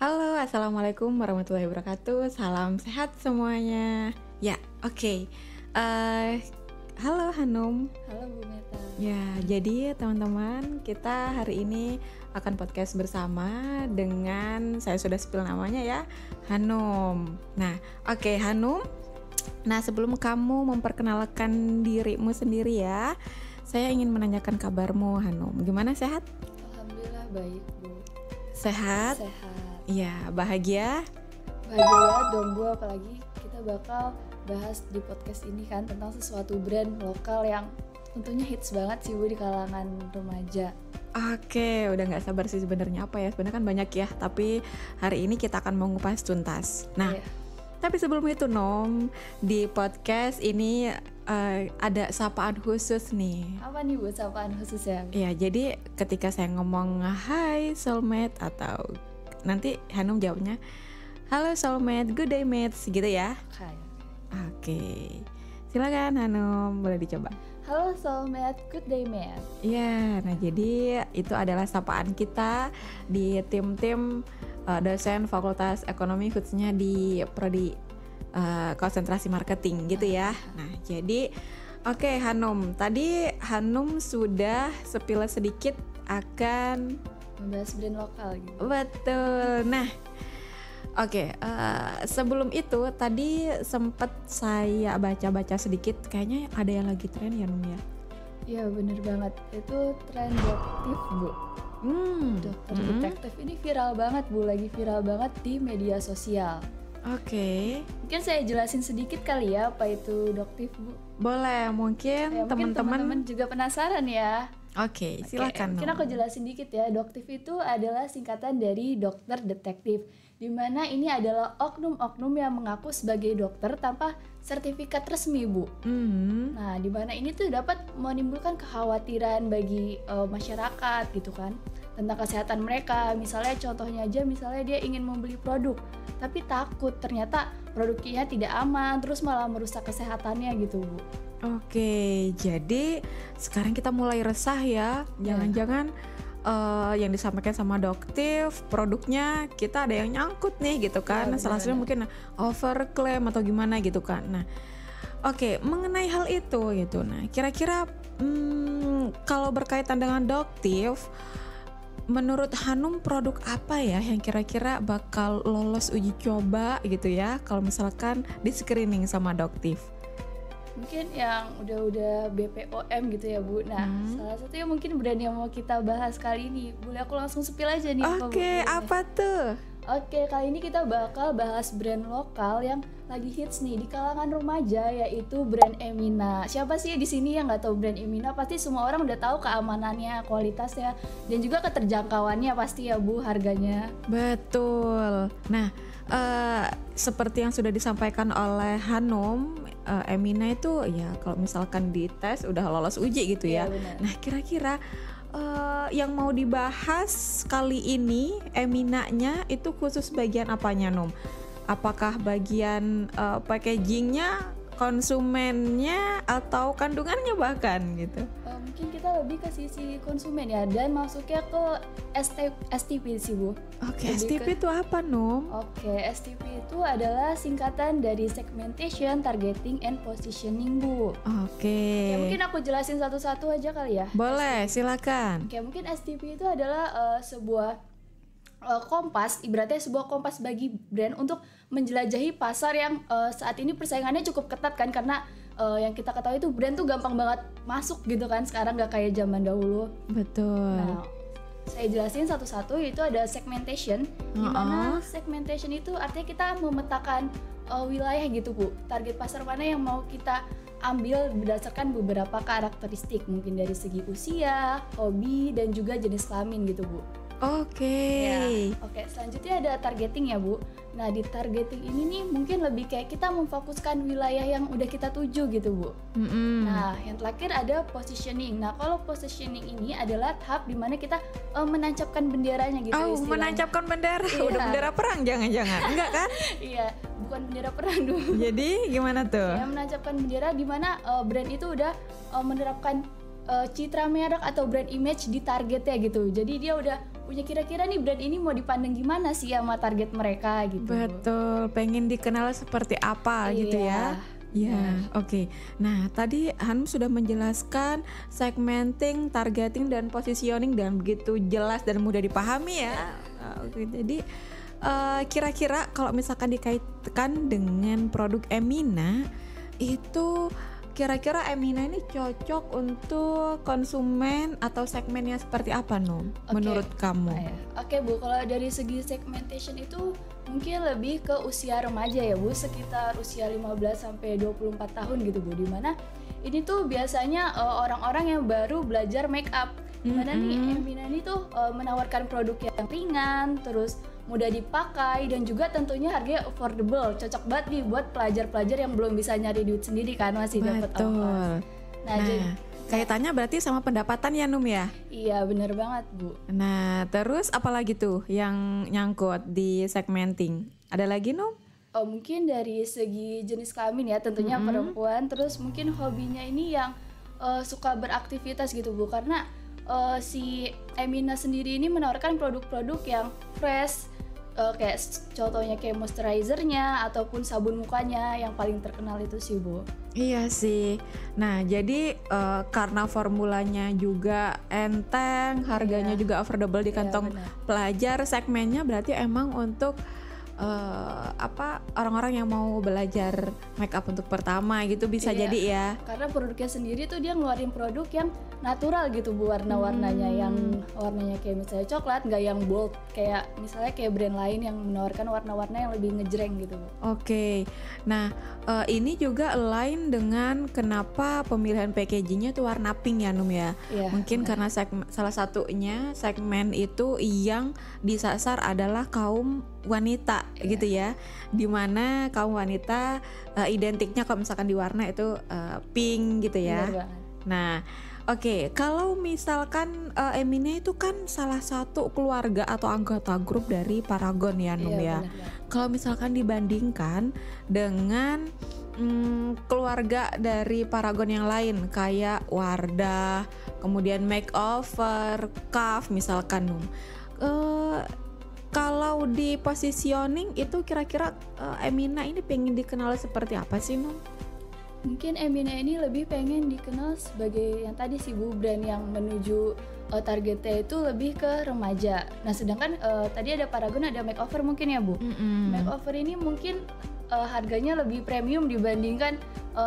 Halo, assalamualaikum warahmatullahi wabarakatuh. Salam sehat semuanya. Ya, oke. Halo Hanum. Halo Bu Meta. Ya, jadi teman-teman, kita hari ini akan podcast bersama dengan saya sudah spill namanya ya, Hanum. Nah, oke Hanum. Nah, sebelum kamu memperkenalkan dirimu sendiri ya, saya ingin menanyakan kabarmu Hanum. Gimana, sehat? Alhamdulillah baik Bu. Sehat? Sehat. Ya, bahagia? Bahagia banget dong Bu, apalagi kita bakal bahas di podcast ini kan tentang sesuatu brand lokal yang tentunya hits banget sih Bu di kalangan remaja. Oke, udah nggak sabar sih sebenarnya apa ya. Sebenarnya kan banyak ya, tapi hari ini kita akan mengupas tuntas. Nah, Iya. tapi sebelum itu Nom, di podcast ini ada sapaan khusus nih. Apa nih Bu sapaan khusus ya? Ya, jadi ketika saya ngomong Hai soulmate atau nanti Hanum jawabnya Halo soulmate, good day mates gitu ya. Hai. Oke, silakan Hanum, boleh dicoba. Halo soulmate, good day man. Ya, nah jadi itu adalah sapaan kita di tim-tim dosen Fakultas Ekonomi khususnya di Prodi konsentrasi marketing gitu ya. Nah, jadi oke Hanum, tadi Hanum sudah sepilas sedikit akan Membahas brand lokal gitu. betul. Nah, oke, sebelum itu tadi sempat saya baca-baca sedikit, kayaknya ada yang lagi tren ya Num ya. Iya bener banget, itu tren detektif Bu. Dokter detektif ini viral banget Bu, lagi viral banget di media sosial. Oke. Mungkin saya jelasin sedikit kali ya apa itu doktif Bu. Boleh, mungkin Ya, mungkin teman-teman. teman-teman juga penasaran ya. Oke, silakan. Mungkin Nom. aku jelasin dikit ya. Doktif itu adalah singkatan dari dokter detektif, di mana ini adalah oknum-oknum yang mengaku sebagai dokter tanpa sertifikat resmi Bu. Nah, di mana ini tuh dapat menimbulkan kekhawatiran bagi masyarakat gitu kan tentang kesehatan mereka. Misalnya contohnya aja, misalnya dia ingin membeli produk tapi takut ternyata produknya tidak aman, terus malah merusak kesehatannya gitu Bu. Oke, jadi sekarang kita mulai resah ya. Jangan-jangan yang disampaikan sama doktif produknya kita ada yang nyangkut nih gitu kan. Ya, Salah satunya mungkin overclaim atau gimana gitu kan. Nah, oke, mengenai hal itu gitu. Nah, kira-kira kalau berkaitan dengan doktif, menurut Hanum produk apa ya yang kira-kira bakal lolos uji coba gitu ya kalau misalkan di screening sama doktif? Mungkin yang udah BPOM gitu ya Bu. Nah, salah satunya mungkin brand yang mau kita bahas kali ini. Boleh aku langsung spill aja nih Bu, Oke, brandnya? apa tuh? Oke, kali ini kita bakal bahas brand lokal yang lagi hits nih di kalangan remaja, yaitu brand Emina. Siapa sih di sini yang nggak tahu brand Emina? Pasti semua orang udah tahu keamanannya, kualitasnya, dan juga keterjangkauannya pasti ya Bu, harganya. Betul. Nah, seperti yang sudah disampaikan oleh Hanum, Emina itu ya kalau misalkan dites udah lolos uji gitu ya. Iya, benar. Nah, kira-kira yang mau dibahas kali ini Eminanya itu khusus bagian apanya Num? Apakah bagian packagingnya, konsumennya, atau kandungannya bahkan gitu? Mungkin kita lebih ke sisi konsumen ya, dan masuknya ke STP sih Bu. Oke, Lebih STP itu apa Num? Oke, STP itu adalah singkatan dari segmentation, targeting, and positioning Bu. Oke. Ya, mungkin aku jelasin satu-satu aja kali ya. Boleh, silakan. Oke, mungkin STP itu adalah sebuah kompas, ibaratnya sebuah kompas bagi brand untuk menjelajahi pasar yang saat ini persaingannya cukup ketat kan, karena yang kita ketahui itu brand tuh gampang banget masuk gitu kan sekarang, gak kayak zaman dahulu. Betul. Nah, saya jelasin satu-satu. Itu ada segmentation, dimana segmentation itu artinya kita memetakan wilayah gitu Bu, target pasar mana yang mau kita ambil berdasarkan beberapa karakteristik, mungkin dari segi usia, hobi, dan juga jenis kelamin gitu Bu. Oke. Ya, oke. Selanjutnya ada targeting ya Bu. Nah, di targeting ini nih mungkin lebih kayak kita memfokuskan wilayah yang udah kita tuju gitu Bu. Nah, yang terakhir ada positioning. Nah, kalau positioning ini adalah tahap dimana kita menancapkan benderanya gitu istilahnya. Menancapkan bendera. Iya. Udah bendera perang jangan-jangan. Enggak kan? Iya, bukan bendera perang dulu. Jadi gimana tuh? Ya, menancapkan bendera di mana brand itu udah menerapkan citra merek atau brand image di targetnya gitu. Jadi dia udah punya kira-kira nih brand ini mau dipandang gimana sih sama target mereka gitu. Betul, pengen dikenal seperti apa gitu ya. Ya, oke. Nah, tadi Hanum sudah menjelaskan segmenting, targeting, dan positioning dan begitu jelas dan mudah dipahami ya. Oke, jadi kira-kira kalau misalkan dikaitkan dengan produk Emina, itu kira-kira Emina ini cocok untuk konsumen atau segmennya seperti apa, Num? Menurut kamu? Oke, Bu, kalau dari segi segmentation itu mungkin lebih ke usia remaja ya, Bu, sekitar usia 15 sampai 24 tahun gitu, Bu. Dimana ini tuh biasanya orang-orang yang baru belajar make up. Dimana nih Emina ini tuh menawarkan produk yang ringan, terus mudah dipakai, dan juga tentunya harganya affordable, cocok banget nih buat pelajar-pelajar yang belum bisa nyari duit sendiri kan, masih dapat ongkos. Nah, jadi kaitannya berarti sama pendapatan ya, Num ya? Iya, bener banget, Bu. Nah, terus apalagi tuh yang nyangkut di segmenting? Ada lagi, Num? Mungkin dari segi jenis kelamin ya, tentunya perempuan, terus mungkin hobinya ini yang suka beraktivitas gitu, Bu, karena si Emina sendiri ini menawarkan produk-produk yang fresh, kayak contohnya kayak moisturizernya ataupun sabun mukanya yang paling terkenal itu sih, Bu. Iya sih. Nah, jadi karena formulanya juga enteng, harganya juga affordable di kantong pelajar, segmennya berarti emang untuk orang-orang yang mau belajar make up untuk pertama gitu bisa jadi ya. Karena produknya sendiri tuh dia ngeluarin produk yang natural gitu, Bu, warna-warnanya yang warnanya kayak misalnya coklat, nggak yang bold kayak misalnya kayak brand lain yang menawarkan warna-warna yang lebih ngejreng gitu, Bu. Oke. Nah, ini juga align dengan kenapa pemilihan packagingnya tuh warna pink ya, Num ya. Mungkin karena salah satunya segmen itu yang disasar adalah kaum wanita gitu ya, dimana kaum wanita identiknya kalau misalkan di warna itu pink gitu ya. Nah, oke, kalau misalkan Emina itu kan salah satu keluarga atau anggota grup dari Paragon ya, Num ya. Kalau misalkan dibandingkan dengan keluarga dari Paragon yang lain kayak Wardah, kemudian Makeover, Kaf misalkan, Num. Kalau di positioning itu kira-kira Emina ini pengen dikenal seperti apa sih, Num? Mungkin Emina ini lebih pengen dikenal sebagai yang tadi sih, Bu, brand yang menuju targetnya itu lebih ke remaja. Nah, sedangkan tadi ada Paragon, ada Makeover mungkin ya, Bu. Makeover ini mungkin harganya lebih premium dibandingkan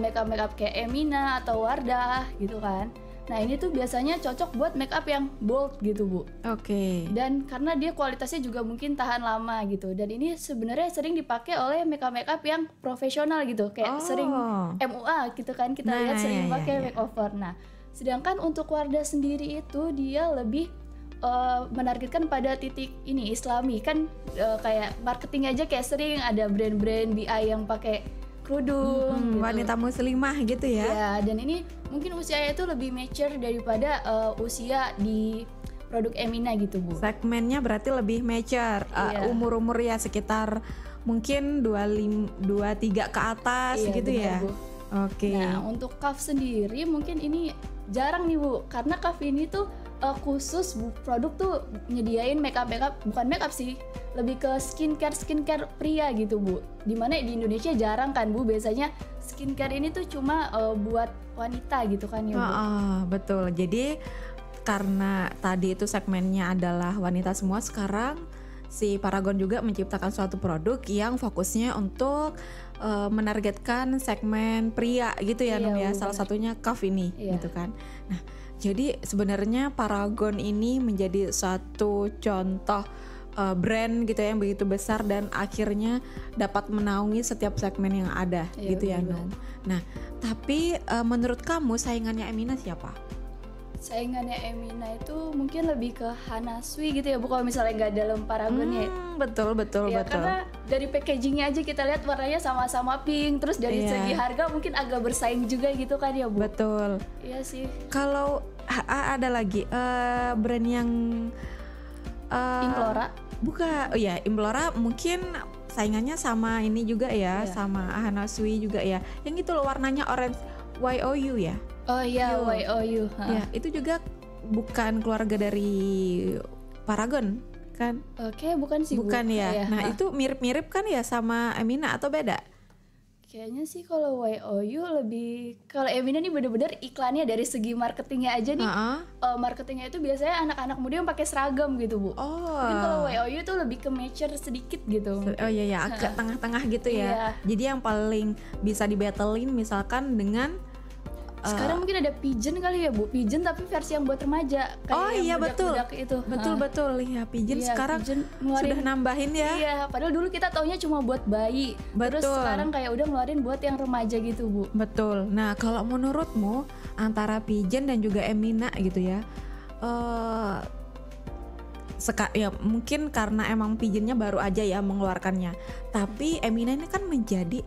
makeup kayak Emina atau Wardah gitu kan. Nah, ini tuh biasanya cocok buat make up yang bold gitu, Bu. Oke. Dan karena dia kualitasnya juga mungkin tahan lama gitu. Dan ini sebenarnya sering dipakai oleh make up yang profesional gitu, kayak sering MUA gitu kan, kita lihat sering pakai makeover. Nah, sedangkan untuk Wardah sendiri itu dia lebih menargetkan pada titik ini Islami kan, kayak marketing aja kayak sering ada brand-brand BI yang pakai kerudung gitu. Wanita muslimah gitu ya. Ya, dan ini mungkin usianya itu lebih mature daripada usia di produk Emina gitu, Bu. Segmennya berarti lebih mature, umur-umur ya sekitar mungkin 23 ke atas gitu ya. Oke. Nah, untuk Kaf sendiri mungkin ini jarang nih, Bu, karena Kaf ini tuh khusus produk tuh nyediain makeup bukan makeup sih, lebih ke skincare pria gitu, Bu. Dimana di Indonesia jarang kan, Bu, biasanya skincare ini tuh cuma buat wanita gitu kan ya, Bu. Betul. Jadi karena tadi itu segmennya adalah wanita semua, sekarang si Paragon juga menciptakan suatu produk yang fokusnya untuk menargetkan segmen pria gitu ya, Num ya. Salah satunya Kaf ini gitu kan. Nah, jadi sebenarnya Paragon ini menjadi suatu contoh brand gitu ya yang begitu besar dan akhirnya dapat menaungi setiap segmen yang ada gitu ya, Num. Nah, tapi menurut kamu saingannya Emina siapa? Saingannya Emina itu mungkin lebih ke Hana Sui gitu ya, Bu, kalau misalnya nggak dalam Paragonnya. Betul. Karena dari packagingnya aja kita lihat warnanya sama-sama pink, terus dari segi harga mungkin agak bersaing juga gitu kan ya, Bu. Betul. Iya sih. Kalau ada lagi brand yang Implora. Bukan, Implora mungkin saingannya sama ini juga ya, sama Hana Sui juga ya. Yang itu loh warnanya orange, YOU ya. Oh iya, YOU. Ya, itu juga bukan keluarga dari Paragon kan? Oke, bukan sih Bu. Bukan ya. Nah, itu mirip-mirip kan ya sama Emina atau beda? Kayaknya sih kalau YOU lebih, kalau Emina nih bener-bener iklannya dari segi marketingnya aja nih. Marketingnya itu biasanya anak-anak muda yang pakai seragam gitu Bu. Mungkin kalau YOU tuh lebih ke mature sedikit gitu. Oh iya, agak tengah-tengah gitu ya. Iya. Jadi yang paling bisa dibattlein misalkan dengan sekarang mungkin ada Pigeon kali ya Bu, Pigeon tapi versi yang buat remaja. Oh iya, betul Itu. Betul ya, Pigeon Iya, sekarang Pigeon ngeluarin, sudah nambahin ya. Iya, padahal dulu kita taunya cuma buat bayi. Terus sekarang kayak udah ngeluarin buat yang remaja gitu Bu. Betul. Nah, kalau menurutmu antara Pigeon dan juga Emina gitu ya, ya mungkin karena emang Pigeonnya baru aja ya mengeluarkannya, tapi Emina ini kan menjadi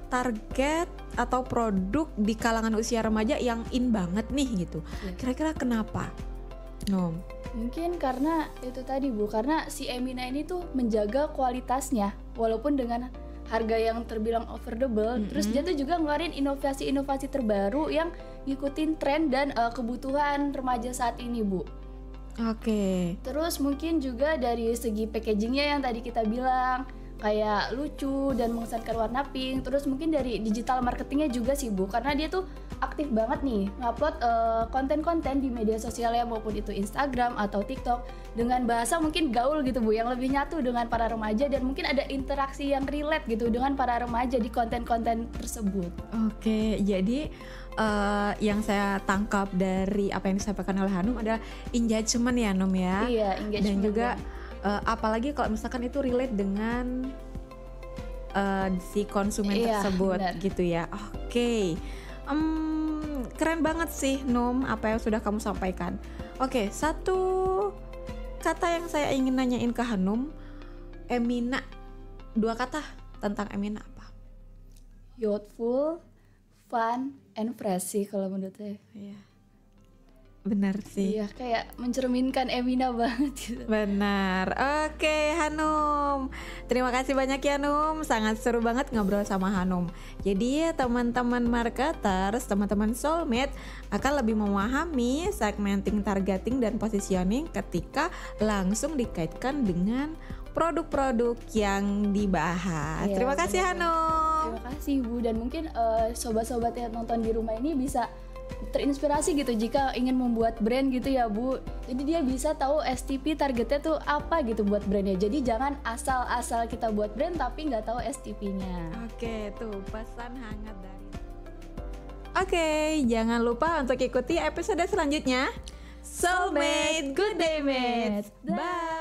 target atau produk di kalangan usia remaja yang in banget nih gitu. Kira-kira kenapa? Mungkin karena itu tadi Bu, karena si Emina ini tuh menjaga kualitasnya walaupun dengan harga yang terbilang affordable. Terus dia tuh juga ngeluarin inovasi-inovasi terbaru yang ngikutin tren dan kebutuhan remaja saat ini Bu. Oke. Terus mungkin juga dari segi packagingnya yang tadi kita bilang kayak lucu dan mengesankan warna pink. Terus mungkin dari digital marketingnya juga sih Bu, karena dia tuh aktif banget nih ngupload konten-konten di media sosialnya, maupun itu Instagram atau TikTok, dengan bahasa mungkin gaul gitu Bu, yang lebih nyatu dengan para remaja, dan mungkin ada interaksi yang relate gitu dengan para remaja di konten-konten tersebut. Oke, jadi yang saya tangkap dari apa yang disampaikan oleh Hanum adalah engagement ya Num ya. Iya, engagement. Dan juga apalagi kalau misalkan itu relate dengan si konsumen tersebut, benar. Gitu ya. Oke. Keren banget sih Num apa yang sudah kamu sampaikan. Oke, satu kata yang saya ingin nanyain ke Hanum, Emina, 2 kata tentang Emina apa? Youthful, fun, and fresh sih kalau menurut saya. Iya. Benar sih. Iya, kayak mencerminkan Emina banget gitu. Benar. Oke, Hanum. Terima kasih banyak ya Hanum. Sangat seru banget ngobrol sama Hanum. Jadi teman-teman marketers, teman-teman soulmate akan lebih memahami segmenting, targeting, dan positioning ketika langsung dikaitkan dengan produk-produk yang dibahas. Iya, terima kasih Hanum. Terima kasih Bu, dan mungkin sobat-sobat yang nonton di rumah ini bisa terinspirasi gitu jika ingin membuat brand gitu ya Bu. Jadi dia bisa tahu STP targetnya tuh apa gitu buat brandnya. Jadi jangan asal-asal kita buat brand tapi nggak tahu STP-nya. Oke, tuh pesan hangat dari. Oke, jangan lupa untuk ikuti episode selanjutnya. Soulmate, good day mates. Bye.